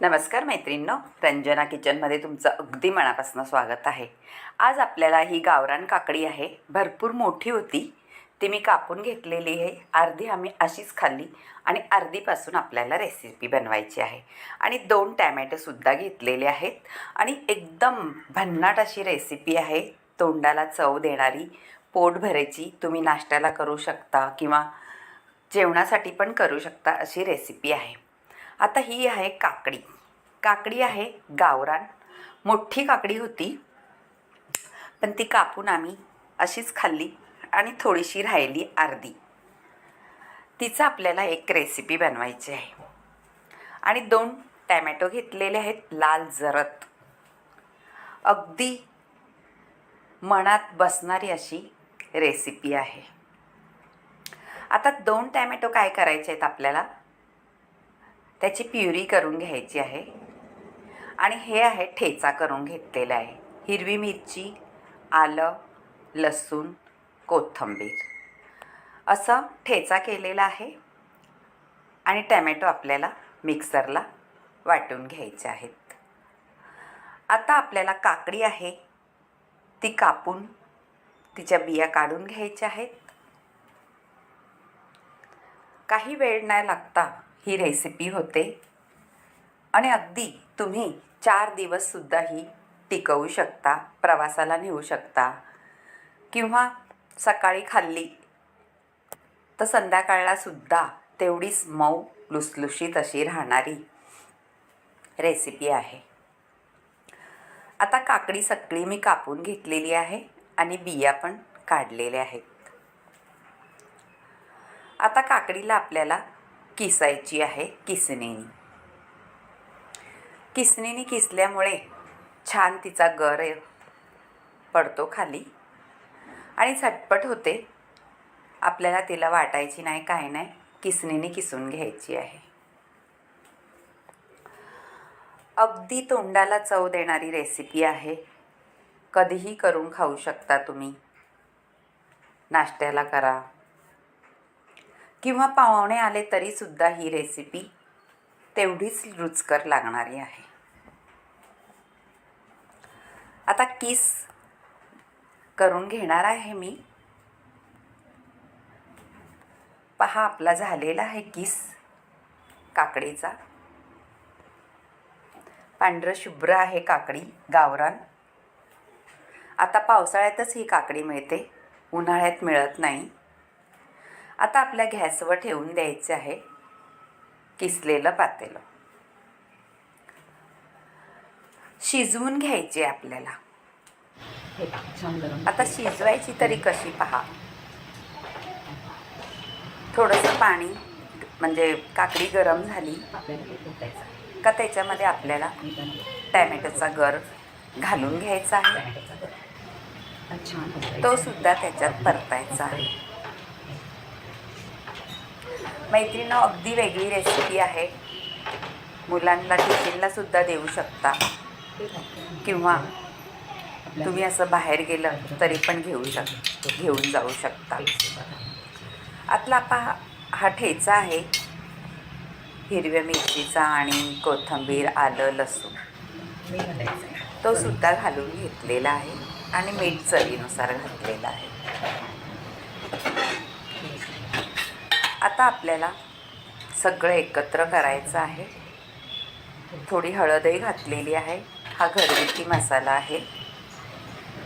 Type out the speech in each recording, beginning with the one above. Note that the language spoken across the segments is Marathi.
नमस्कार मैत्रिणींनो, रंजना किचनमध्ये तुमचं अगदी मनापासून स्वागत आहे। आज आपल्याला ही गावरान काकडी आहे, भरपूर मोठी होती, ती मी कापून घेतलेली आहे। अर्धी आम्ही अशीच खाल्ली आणि अर्धीपासून आपल्याला रेसिपी बनवायची आहे। आणि 2 टॅमॅटोसुद्धा घेतलेले आहेत आणि एकदम भन्नाट अशी रेसिपी आहे, तोंडाला चव देणारी, पोट भरायची, तुम्ही नाश्त्याला करू शकता किंवा जेवणासाठी पण करू शकता अशी रेसिपी आहे। आता ही आहे काकडी। काकडी आहे गावरान, मोठी काकडी होती, पण ती कापून आम्ही अशीच खाल्ली आणि थोडीशी राहिली अर्धी। तिचं आपल्याला एक रेसिपी बनवायची आहे। आणि 2 टॅमॅटो घेतलेले आहेत, लाल जरद, अगदी मनात बसणारी अशी रेसिपी आहे। आता 2 टॅमॅटो काय करायचे आहेत आपल्याला, त्याची प्युरी करून घ्यायची आहे। आणि हे आहे ठेचा करून घेतलेला आहे, हिरवी मिरची, आलं, लसूण, कोथिंबीर असं ठेचा केलेला आहे। आणि टॅमॅटो आपल्याला मिक्सरला वाटून घ्यायचे आहेत। आता आपल्याला काकडी आहे ती कापून तिच्या बिया काढून घ्यायच्या आहेत। काही वेळ नाही लागता ही रेसिपी होते आणि अगदी तुम्ही 4 दिवससुद्धा ही टिकवू शकता, प्रवासाला नेऊ शकता किंवा सकाळी खाल्ली तर संध्याकाळलासुद्धा तेवढीच मऊ लुसलुशीत अशी राहणारी रेसिपी आहे। आता काकडी सगळी मी कापून घेतलेली आहे आणि बिया पण काढलेल्या आहेत। आता काकडीला आपल्याला किसायची आहे किसणीने। किसणीने किसल्यामुळे छान तिचा गर पडतो खाली आणि झटपट होते। आपल्याला तिला वाटायची नाही, काय नाही, किसणीने किसून घ्यायची आहे। अगदी तोंडाला चव देणारी रेसिपी आहे, कधीही करून खाऊ शकता तुम्ही। नाश्त्याला करा किंवा पाहुणे आले तरीसुद्धा ही रेसिपी तेवढीच रुचकर लागणारी आहे। आता किस करून घेणार आहे मी। पहा, आपला झालेला आहे किस काकडीचा। पांढरं शुभ्र आहे काकडी, गावरान। आता पावसाळ्यातच ही काकडी मिळते, उन्हाळ्यात मिळत नाही। आता आपल्या गॅसवर ठेवून द्यायचे आहे किसलेलं पातेलं। शिजवून घ्यायचे आपल्याला। आता शिजवायची तरी कशी पहा, थोडंसं पाणी म्हणजे काकडी गरम झाली का त्याच्यामध्ये आपल्याला टॅमॅटोचा गर घालून घ्यायचा आहे, तो सुद्धा त्याच्यात परतायचा आहे। मैत्रिणींनो, अगदी वेगळी रेसिपी आहे, मुलांना टिफिनला सुद्धा देऊ शकता किंवा तुम्ही असं बाहेर गेलं तरी पण घेऊन जाऊ शकता। आतला हा ठेचा आहे हिरव्या मिरचीचा आणि कोथिंबीर, आलं, लसूण, तो सुद्धा घालून घेतलेला आहे आणि मीठ चवीनुसार घातलेलं आहे। आता आपल्याला सगळं एकत्र करायचं आहे। थोडी हळदही घातलेली आहे, हा घरगुती मसाला आहे,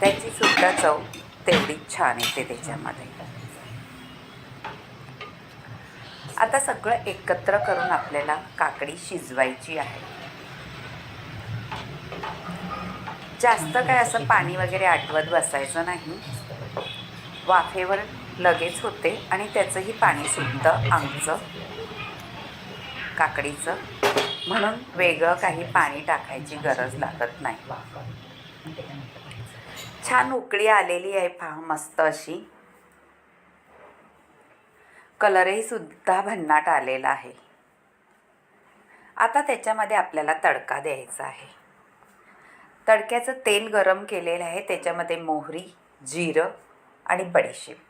त्याची सुद्धा चव तेवढीच छान येते त्याच्यामध्ये। आता सगळं एकत्र करून आपल्याला काकडी शिजवायची आहे। जास्त काय असं पाणी वगैरे आटवत बसायचं नाही, वाफेवर लगेच होते आणि त्याचंही पाणी सुद्धा आमचं काकडीचं, म्हणून वेगळं काही पाणी टाकायची गरज लागत नाही। छान उकळी आलेली आहे पहा, मस्त अशी, कलरही सुद्धा भन्नाट आलेला आहे। आता त्याच्यामध्ये आपल्याला तडका द्यायचा आहे। तडक्याचं तेल गरम केलेलं आहे, त्याच्यामध्ये मोहरी, जिरं आणि बडीशेप।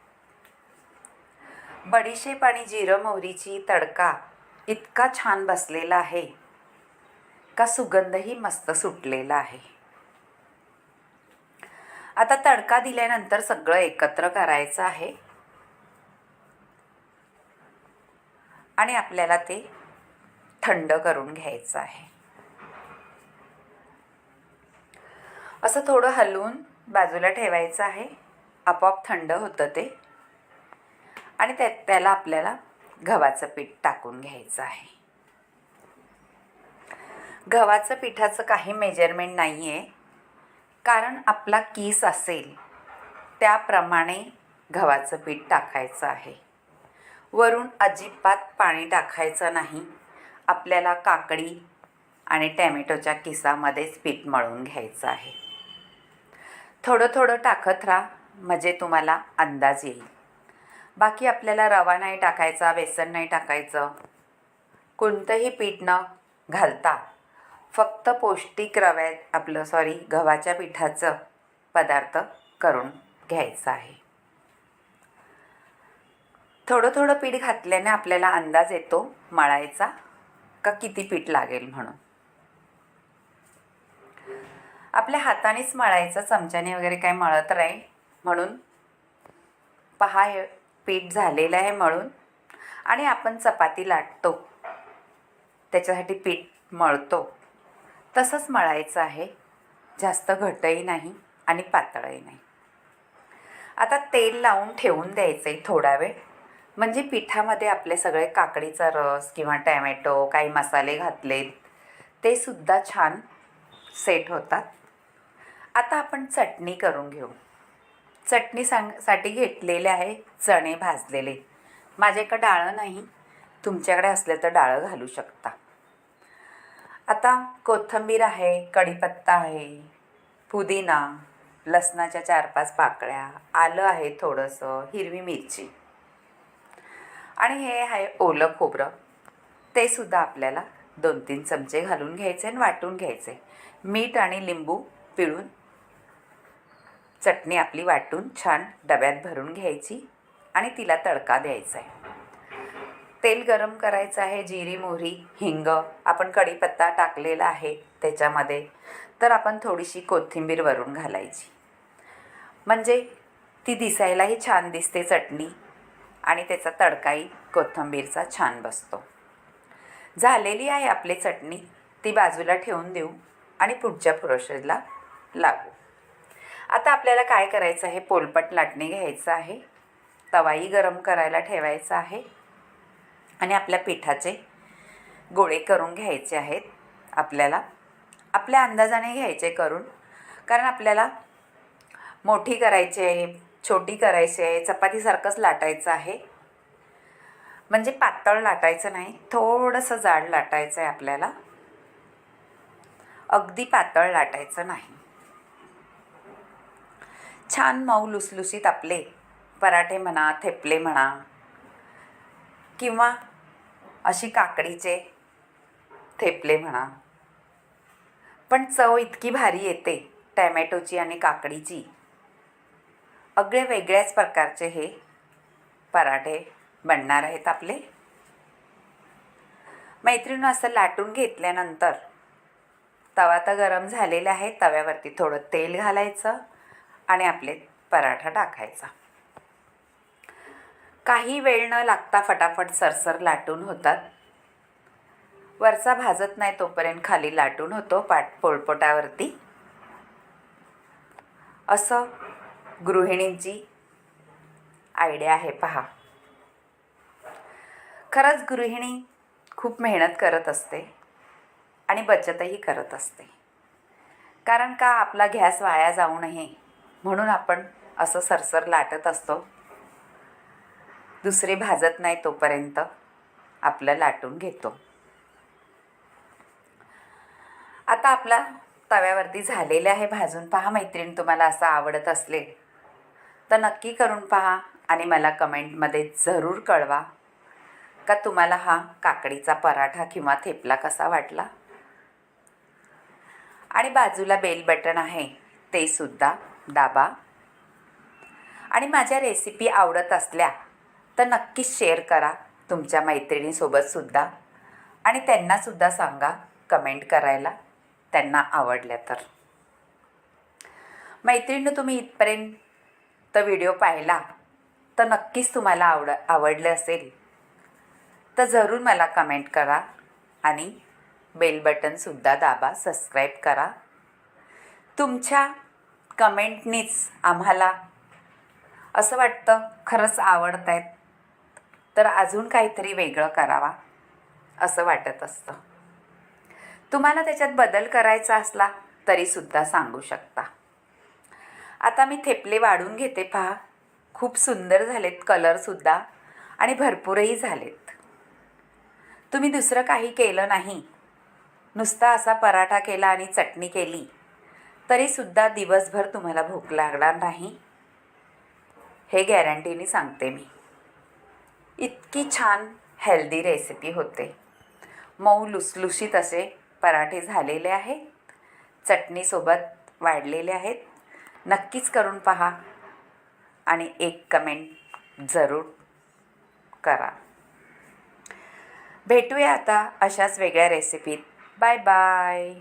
बडीशेप आणि जिरं मोहरीची तडका इतका छान बसलेला आहे का सुगंधही मस्त सुटलेला आहे. आता तडका दिल्यानंतर सगळं एकत्र करायचं आहे आणि आपल्याला ते थंड करून घ्यायचं आहे. असं थोडं हलवून बाजूला ठेवायचं आहे. आपोआप थंड होतं ते. आणि त्याला आपल्याला गव्हाचं पीठ टाकून घ्यायचं आहे. गव्हाचं पिठाचं काही मेजरमेंट नाही आहे, कारण आपला किस असेल त्याप्रमाणे गव्हाचं पीठ टाकायचं आहे. वरून अजिबात पाणी टाकायचं नाही. आपल्याला काकडी आणि टॅमॅटोच्या किसामध्येच पीठ मळून घ्यायचं आहे. थोडं थोडं टाकत राहा म्हणजे तुम्हाला अंदाज येईल. बाकी आपल्याला रवा नाही टाकायचा, बेसन नाही टाकायचं, कोणतंही पीठ न घालता फक्त पौष्टिक गव्हाच्या पिठाचं पदार्थ करून घ्यायचं आहे. थोडं थोडं पीठ घातल्याने आपल्याला अंदाज येतो मळायचा का किती पीठ लागेल म्हणून. आपल्या हातानेच मळायचं, चमच्याने वगैरे काय मळत नाही. म्हणून पहा, हे पीठ झालेलं आहे मळून. आणि आपण चपाती लाटतो त्याच्यासाठी पीठ मळतो तसंच मळायचं आहे. जास्त घट्टही नाही आणि पातळही नाही. आता तेल लावून ठेवून द्यायचं आहे थोडा वेळ, म्हणजे पिठामध्ये आपले सगळे काकडीचा रस किंवा टॅमॅटो काही मसाले घातलेत ते सुद्धा छान सेट होतात. आता आपण चटणी करून घेऊ. साठी घेतलेले आहे चणे भाजलेले. माझ्याकडे डाळं नाही, तुमच्याकडे असले तर डाळं घालू शकता. आता कोथिंबीर आहे, कढीपत्ता आहे, पुदिना, लसणाच्या 4-5 पाकळ्या, आलं आहे थोडंसं, हिरवी मिरची आणि हे आहे ओलं खोबरं. ते सुद्धा आपल्याला 2-3 चमचे घालून घ्यायचे आणि वाटून घ्यायचे. मीठ आणि लिंबू पिळून चटणी आपली वाटून छान डब्यात भरून घ्यायची आणि तिला तडका द्यायचा आहे. तेल गरम करायचं आहे. जिरी, मोहरी, हिंग, आपण कढीपत्ता टाकलेला आहे त्याच्यामध्ये, तर आपण थोडीशी कोथिंबीर वरून घालायची म्हणजे ती दिसायलाही छान दिसते चटणी आणि त्याचा तडकाही कोथिंबीरचा छान बसतो. झालेली आहे आपली चटणी, ती बाजूला ठेवून देऊ आणि पुढच्या प्रोसेसला लागू. आता आपल्याला काय करायचं आहे, पोलपट लाटणे घ्यायचं आहे. तवाही गरम करायला ठेवायचा आहे आणि आपल्या पिठाचे गोळे करून घ्यायचे आहेत. आपल्याला आपल्या अंदाजाने घ्यायचे करून, कारण आपल्याला मोठी करायची आहे, छोटी करायची आहे, चपातीसारखंच लाटायचं आहे. म्हणजे पातळ लाटायचं नाही, थोडंसं जाड लाटायचं आहे आपल्याला, अगदी पातळ लाटायचं नाही. छान मऊ लुसलुसीत आपले पराठे म्हणा, थेपले म्हणा किंवा अशी काकडीचे थेपले म्हणा, पण चव इतकी भारी येते टॅमॅटोची आणि काकडीची. अगदी वेगळ्याच प्रकारचे हे पराठे बनणार आहेत आपले. मैत्रिणी, असं लाटून घेतल्यानंतर तवा तर गरम झालेला आहे, तव्यावरती थोडं तेल घालायचं आणि आपले पराठा टाकायचा. काही वेळ न लागता फटाफट सरसर लाटून होतात. वरचा भाजत नाही तोपर्यंत खाली लाटून होतो पोळपाटावरती. असं गृहिणींची आयडिया आहे पहा. खरंच गृहिणी खूप मेहनत करत असते आणि बचतही करत असते. कारण का, आपला गॅस वाया जाऊ नये म्हणून आपण असं सरसर लाटत असतो. दुसरे भाजत नाही तोपर्यंत आपलं लाटून घेतो. आता आपला तव्यावरती झालेलं आहे भाजून. पहा मैत्रीण, तुम्हाला असं आवडत असले तर नक्की करून पहा आणि मला कमेंटमध्ये जरूर कळवा का तुम्हाला हा काकडीचा पराठा किंवा थेपला कसा वाटला. आणि बाजूला बेल बटन आहे ते सुद्धा दाबा. आणि माझ्या रेसिपी आवडत असल्या तर नक्कीच शेअर करा तुमच्या मैत्रिणीसोबतसुद्धा आणि त्यांनासुद्धा सांगा कमेंट करायला, त्यांना आवडल्या तर. मैत्रिणी, तुम्ही इथपर्यंत व्हिडिओ पाहिला तर नक्कीच तुम्हाला आवडलं असेल तर जरूर मला कमेंट करा आणि बेल बटनसुद्धा दाबा, सबस्क्राईब करा. तुमच्या कमेंटनीच आम्हाला असं वाटतं खरंच आवडत आहेत तर अजून काहीतरी वेगळं करावा असं वाटत असतं. तुम्हाला त्याच्यात बदल करायचा असला तरीसुद्धा सांगू शकता. आता मी थेपले वाढून घेते. पहा, खूप सुंदर झालेत कलरसुद्धा आणि भरपूरही झालेत. तुम्ही दुसरं काही केलं नाही, नुसता असा पराठा केला आणि चटणी केली तरीसुद्धा दिवसभर तुम्हाला भूक लागणार नाही, हे गॅरंटीने सांगते मी. इतकी छान हेल्दी रेसिपी होते. मऊ लुसलुशीत असे पराठे झालेले आहेत, चटणीसोबत वाढलेले आहेत. नक्कीच करून पहा आणि एक कमेंट जरूर करा. भेटूया आता अशाच वेगळ्या रेसिपीत. Bye bye.